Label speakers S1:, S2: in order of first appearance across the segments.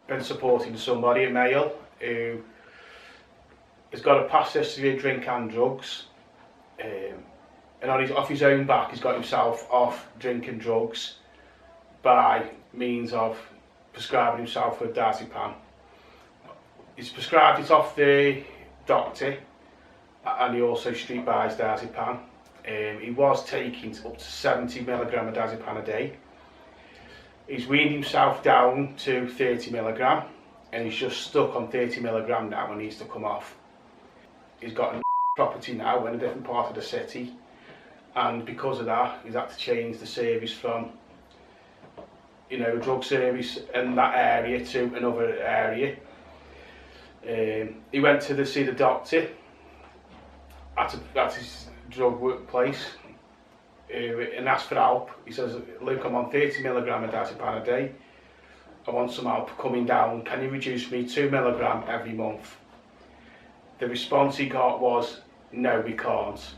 S1: been supporting somebody, a male, who has got a past history of drink and drugs, and off his own back he's got himself off drink and drugs by means of prescribing himself with diazepam. He's prescribed it off the doctor, and he also street buys diazepam. He was taking up to 70 milligram of diazepam a day. He's weaned himself down to 30 milligram, and he's just stuck on 30 milligram now and needs to come off. He's got a property now in a different part of the city, and because of that he's had to change the service from, you know, a drug service in that area to another area. He went to see the doctor at his drug workplace and asked for help. He says, "Luke, I'm on 30 milligram of diazepam a day. I want some help coming down. Can you reduce me 2 milligram every month?" The response he got was, "No, we can't,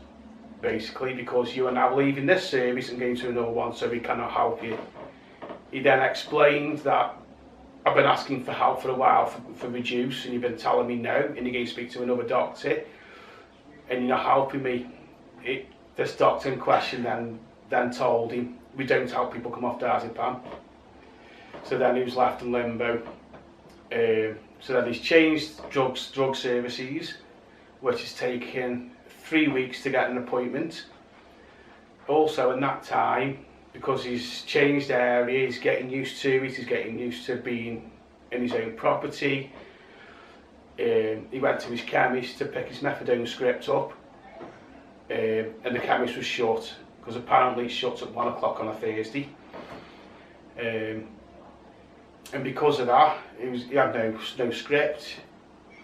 S1: basically, because you are now leaving this service and going to another one, so we cannot help you." He then explained that, "I've been asking for help for a while for reduce, and you've been telling me no, and you're going to speak to another doctor, and you're not helping me." This doctor in question then told him, "We don't help people come off diazepam." So then he was left in limbo. So then he's changed drug services, which has taken 3 weeks to get an appointment. Also in that time, because he's changed area, he's getting used to it, he's getting used to being in his own property. He went to his chemist to pick his methadone script up, and the chemist was shut, because apparently it shuts at 1 o'clock on a Thursday. And because of that, he had no script.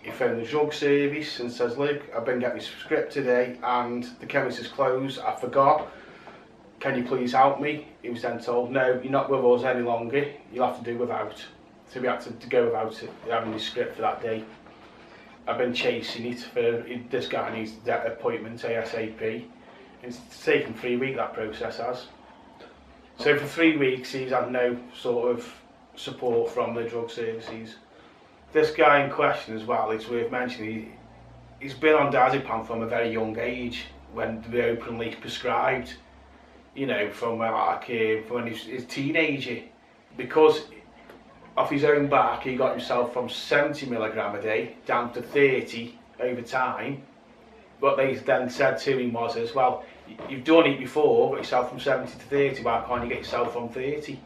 S1: He phoned the drug service and says, "Luke, I've been getting this script today and the chemist is closed, I forgot. Can you please help me?" He was then told, "No, you're not with us any longer, you'll have to do without." So we had to go without having his script for that day. I've been chasing it for, this guy needs that appointment ASAP. It's taken 3 weeks, that process has. So for 3 weeks he's had no sort of support from the drug services. This guy in question as well, it's worth mentioning, he's been on diazepam from a very young age, when they were openly prescribed, you know, from when he was a teenager. Because off his own back he got himself from 70 milligram a day down to 30 over time. What they then said to him was, "Well, you've done it before, got yourself from 70 to 30, why can't you get yourself from 30?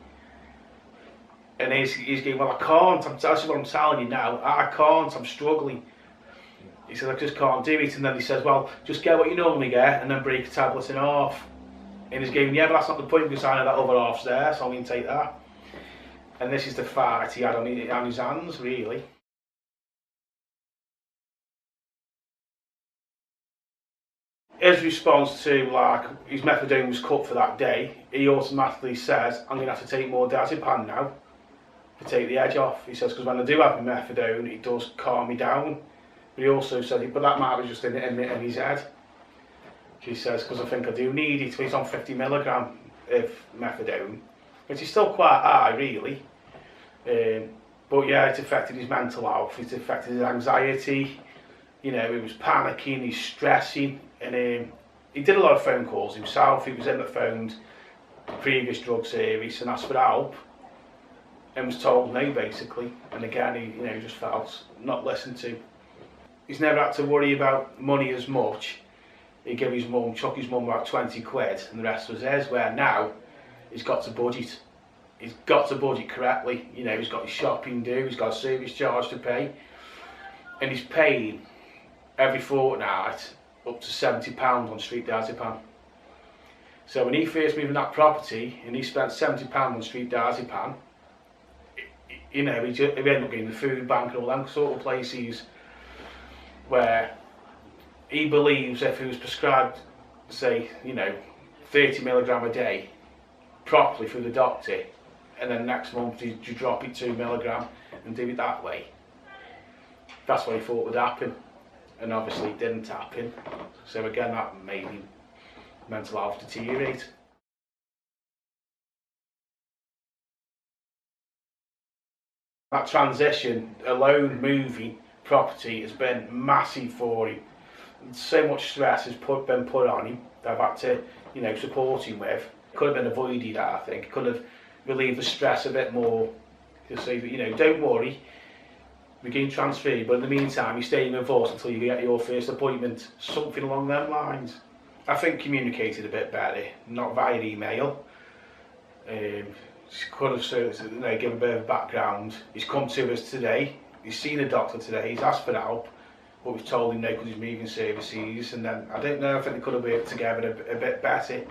S1: And he's going, "Well, I can't, that's what I'm telling you now, I can't, I'm struggling." He says, "I just can't do it." And then he says, "Well, just get what you normally get and then break a tablet in half." And he's going, "Yeah, but that's not the point, because I know that other half's there, so I'm going to take that." And this is the fight he had on his hands, really. His response to, like, his methadone was cut for that day, he automatically says, "I'm going to have to take more diazepam now to take the edge off." He says, "Because when I do have my methadone, it does calm me down." But he also said, "But that might be just in his head." He says, "Because I think I do need it." He's on 50 milligram of methadone, which is still quite high, really. But yeah, it's affected his mental health, it's affected his anxiety. You know, he was panicking, he's stressing, and he did a lot of phone calls himself. He was in the phoned the previous drug service and asked for help, and was told no, basically. And again, he just felt not listened to. He's never had to worry about money as much. He gave his mum, chuck his mum about 20 quid, and the rest was his. Where now, he's got to budget. He's got to budget correctly. You know, he's got his shopping due, he's got a service charge to pay, and he's paying every fortnight up to £70 on street diazepam. So when he first moved in that property and he spent £70 on street diazepam, you know, he ended up getting the food bank and all them sort of places, where he believes if he was prescribed, say, you know, 30 milligram a day properly through the doctor, and then next month you drop it 2 milligram and do it that way, that's what he thought would happen. And obviously it didn't happen. So again, that made him mental health deteriorate. That transition alone, moving property, has been massive for him. And so much stress has been put on him that I've had to, you know, support him with. Could have been avoided, I think. Could have relieved the stress a bit more. To say that, you know, don't worry, we're getting transferred, but in the meantime, you're staying with us until you get your first appointment. Something along them lines. I think communicated a bit better, not via email. Could have you know, give a bit of background. He's come to us today. He's seen a doctor today. He's asked for help, but we've told him no because he's moving services. And then I don't know. I think they could have worked together a bit better.